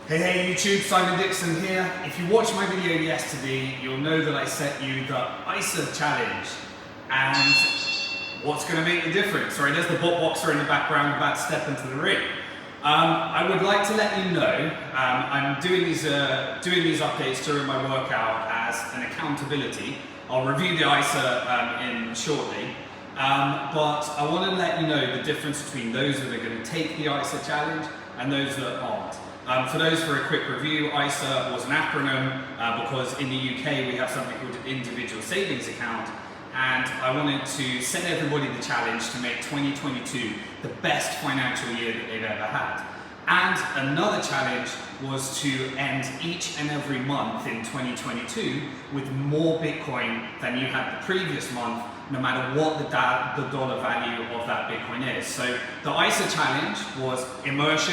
Hey YouTube, Simon Dixon here. If you watched my video yesterday, you'll know that I set you the ISA challenge. And what's going to make the difference? Sorry, there's the bot boxer in the background about to step into the ring. I would like to let you know I'm doing these updates during my workout as an accountability. I'll review the ISA in shortly. But I want to let you know the difference between those that are going to take the ISA challenge and those that aren't. For those, for a quick review, ISA was an acronym because in the UK we have something called an individual savings account, and I wanted to send everybody the challenge to make 2022 the best financial year that they've ever had. And another challenge was to end each and every month in 2022 with more Bitcoin than you had the previous month, no matter what the dollar value of that Bitcoin is. So the ISA challenge was immerse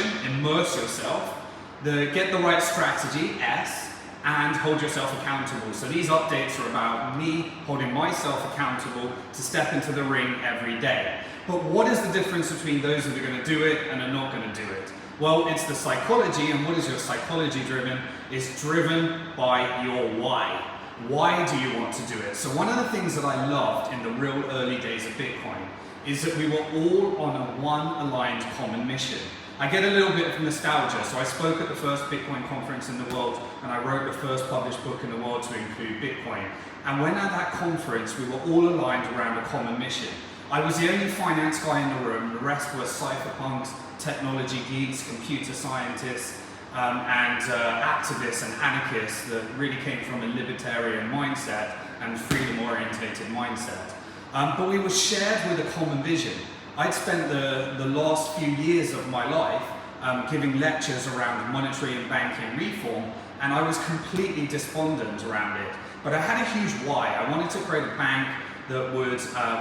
yourself, get the right strategy, S, and hold yourself accountable. So these updates are about me holding myself accountable to step into the ring every day. But what is the difference between those that are going to do it and are not going to do it? Well, it's the psychology, and what is your psychology driven? It's driven by your why. Why do you want to do it? So one of the things that I loved in the real early days of Bitcoin is that we were all on a one aligned common mission. I get a little bit of nostalgia, so I spoke at the first Bitcoin conference in the world, and I wrote the first published book in the world to include Bitcoin. And when at that conference, we were all aligned around a common mission. I was the only finance guy in the room. The rest were cypherpunks, technology geeks, computer scientists, and activists and anarchists that really came from a libertarian mindset and freedom-orientated mindset. But we were shared with a common vision. I'd spent the last few years of my life giving lectures around monetary and banking reform, and I was completely despondent around it. But I had a huge why. I wanted to create a bank that would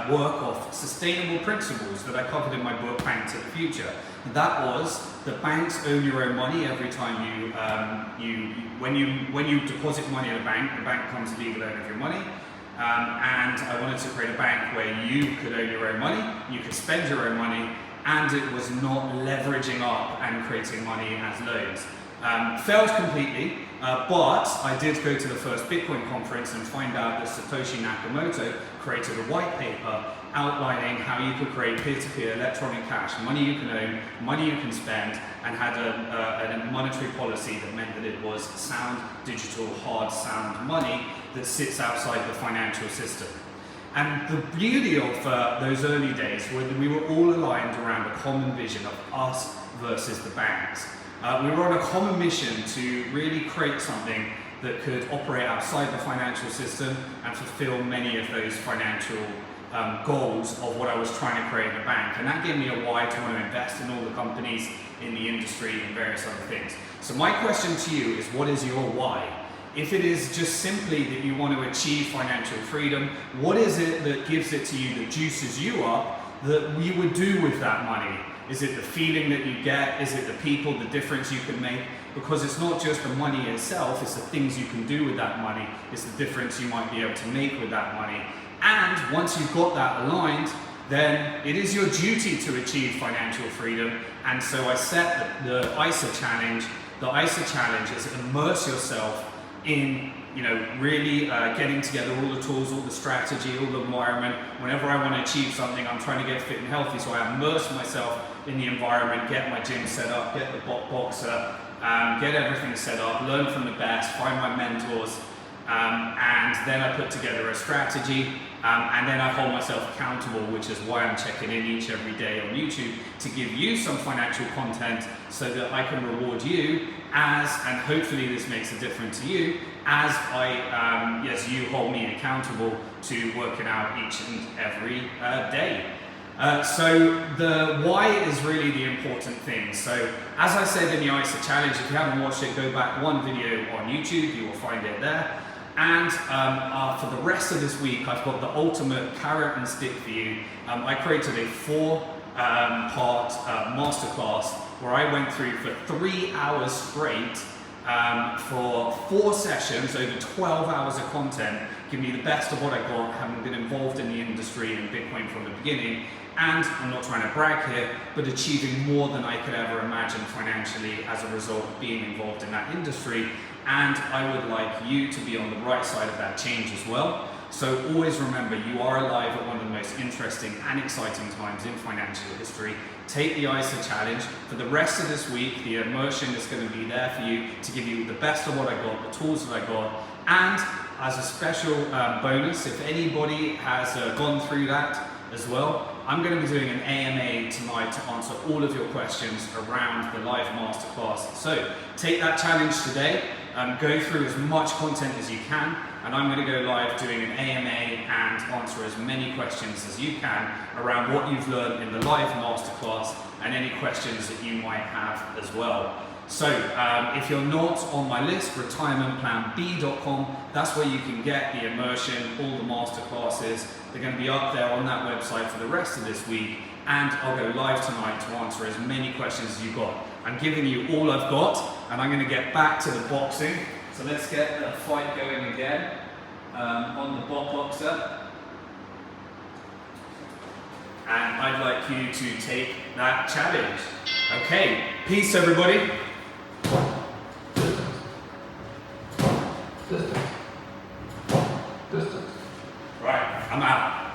work off sustainable principles that I covered in my book, Bank to the Future. And that was that banks own your own money every time when you deposit money in a bank, the bank becomes a legal owner of your money. And I wanted to create a bank where you could own your own money, you could spend your own money, and it was not leveraging up and creating money as loans. Failed completely, but I did go to the first Bitcoin conference and find out that Satoshi Nakamoto created a white paper outlining how you could create peer-to-peer electronic cash, money you can own, money you can spend, and had a monetary policy that meant that it was sound, digital, hard, sound money that sits outside the financial system. And the beauty of those early days was that we were all aligned around a common vision of us versus the banks. We were on a common mission to really create something that could operate outside the financial system and fulfill many of those financial goals of what I was trying to create in a bank. And that gave me a why to want to invest in all the companies in the industry and various other things. So my question to you is, what is your why? If it is just simply that you want to achieve financial freedom, what is it that gives it to you, that juices you up, that you would do with that money? Is it the feeling that you get? Is it the people, the difference you can make? Because it's not just the money itself, it's the things you can do with that money. It's the difference you might be able to make with that money. And once you've got that aligned, then it is your duty to achieve financial freedom. And so I set the ISA challenge. The ISA challenge is immerse yourself in, really getting together all the tools, all the strategy, all the environment. Whenever I want to achieve something, I'm trying to get fit and healthy, so I immerse myself in the environment, get my gym set up, get the bot boxer, get everything set up, learn from the best, find my mentors, and then I put together a strategy, and then I hold myself accountable, which is why I'm checking in each every day on YouTube to give you some financial content so that I can reward you and hopefully this makes a difference to you, as you hold me accountable to working out each and every day. So the why is really the important thing. So as I said in the ISA challenge, if you haven't watched it, go back one video on YouTube, you will find it there. And for the rest of this week, I've got the ultimate carrot and stick for you. I created a 4-part masterclass where I went through for 3 hours straight for 4 sessions over 12 hours of content, giving you the best of what I got, having been involved in the industry and Bitcoin from the beginning. And I'm not trying to brag here, but achieving more than I could ever imagine financially as a result of being involved in that industry. And I would like you to be on the right side of that change as well. So always remember, you are alive at one of the most interesting and exciting times in financial history. Take the ISA challenge. For the rest of this week, the immersion is going to be there for you to give you the best of what I got, the tools that I got. And as a special bonus, if anybody has gone through that as well, I'm going to be doing an AMA tonight to answer all of your questions around the live masterclass. So take that challenge today, go through as much content as you can, and I'm going to go live doing an AMA and answer as many questions as you can around what you've learned in the live masterclass and any questions that you might have as well. So if you're not on my list, retirementplanb.com, that's where you can get the immersion, all the masterclasses. They're going to be up there on that website for the rest of this week, and I'll go live tonight to answer as many questions as you've got. I'm giving you all I've got, and I'm going to get back to the boxing. So let's get the fight going again on the bot boxer. And I'd like you to take that challenge. Okay, peace everybody. Distance. Right, I'm out.